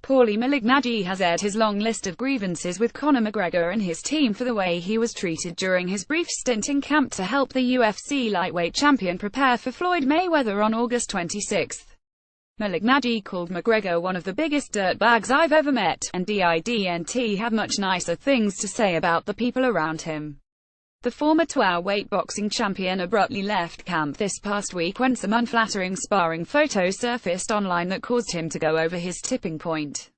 Paulie malignaggi has aired his long list of grievances with Conor McGregor and his team for the way he was treated during his brief stint in camp to help the UFC lightweight champion prepare for Floyd Mayweather on August 26. Malignaggi called McGregor one of the biggest dirtbags I've ever met, and didn't have much nicer things to say about the people around him. The former weight boxing champion abruptly left camp this past week when some unflattering sparring photos surfaced online that caused him to go over his tipping point.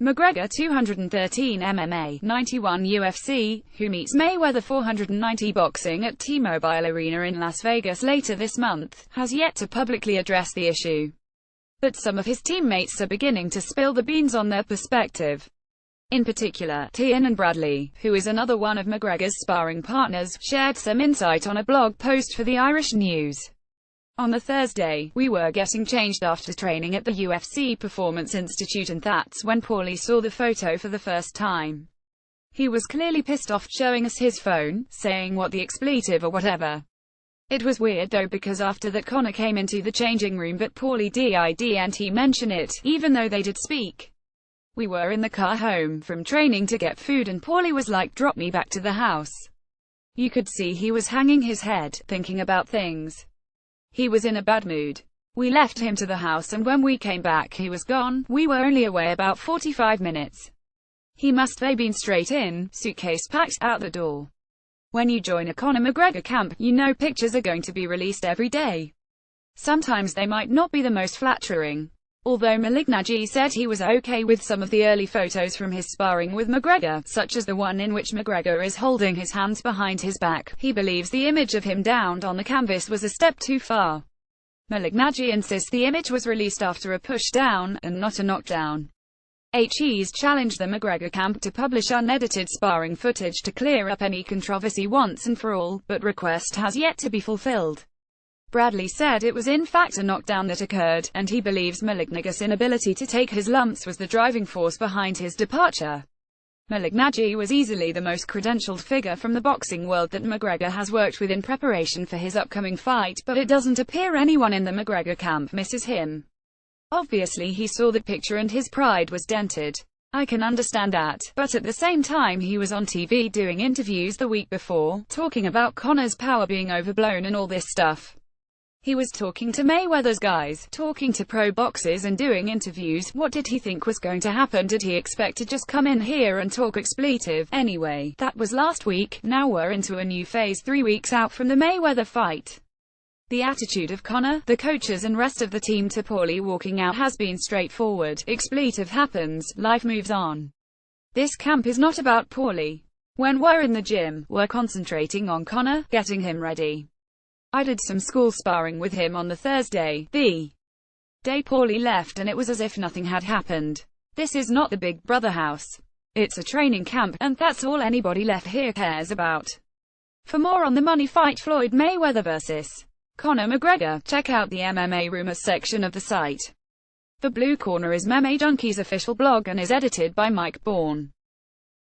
McGregor, 213 MMA, 91 UFC, who meets Mayweather 490 boxing at T-Mobile Arena in Las Vegas later this month, has yet to publicly address the issue. But some of his teammates are beginning to spill the beans on their perspective. In particular, Tian and Bradley, who is another one of McGregor's sparring partners, shared some insight on a blog post for the Irish News. On the Thursday, we were getting changed after training at the UFC Performance Institute, and that's when Paulie saw the photo for the first time. He was clearly pissed off, showing us his phone, saying what the expletive or whatever. It was weird though, because after that Conor came into the changing room but Paulie didn't mention it, even though they did speak. We were in the car home from training to get food and Paulie was like, "Drop me back to the house." You could see he was hanging his head, thinking about things. He was in a bad mood. We left him to the house and when we came back he was gone. We were only away about 45 minutes. He must have been straight in, suitcase packed, out the door. When you join a Conor McGregor camp, you know pictures are going to be released every day. Sometimes they might not be the most flattering. Although Malignaggi said he was okay with some of the early photos from his sparring with McGregor, such as the one in which McGregor is holding his hands behind his back, he believes the image of him downed on the canvas was a step too far. Malignaggi insists the image was released after a push-down, and not a knockdown. He's challenged the McGregor camp to publish unedited sparring footage to clear up any controversy once and for all, but request has yet to be fulfilled. Bradley said it was in fact a knockdown that occurred, and he believes Malignaggi's inability to take his lumps was the driving force behind his departure. Malignaggi was easily the most credentialed figure from the boxing world that McGregor has worked with in preparation for his upcoming fight, but it doesn't appear anyone in the McGregor camp misses him. Obviously he saw the picture and his pride was dented. I can understand that, but at the same time he was on TV doing interviews the week before, talking about Conor's power being overblown and all this stuff. He was talking to Mayweather's guys, talking to pro boxers and doing interviews. What did he think was going to happen? Did he expect to just come in here and talk expletive? Anyway, that was last week. Now we're into a new phase 3 weeks out from the Mayweather fight. The attitude of Conor, the coaches and rest of the team to Paulie walking out has been straightforward. Expletive happens, life moves on. This camp is not about Paulie. When we're in the gym, we're concentrating on Conor, getting him ready. I did some school sparring with him on the Thursday, the day Paulie left, and it was as if nothing had happened. This is not the Big Brother house. It's a training camp, and that's all anybody left here cares about. For more on the money fight Floyd Mayweather vs. Conor McGregor, check out the MMA Rumors section of the site. The Blue Corner is MMA Junkie's official blog and is edited by Mike Bourne.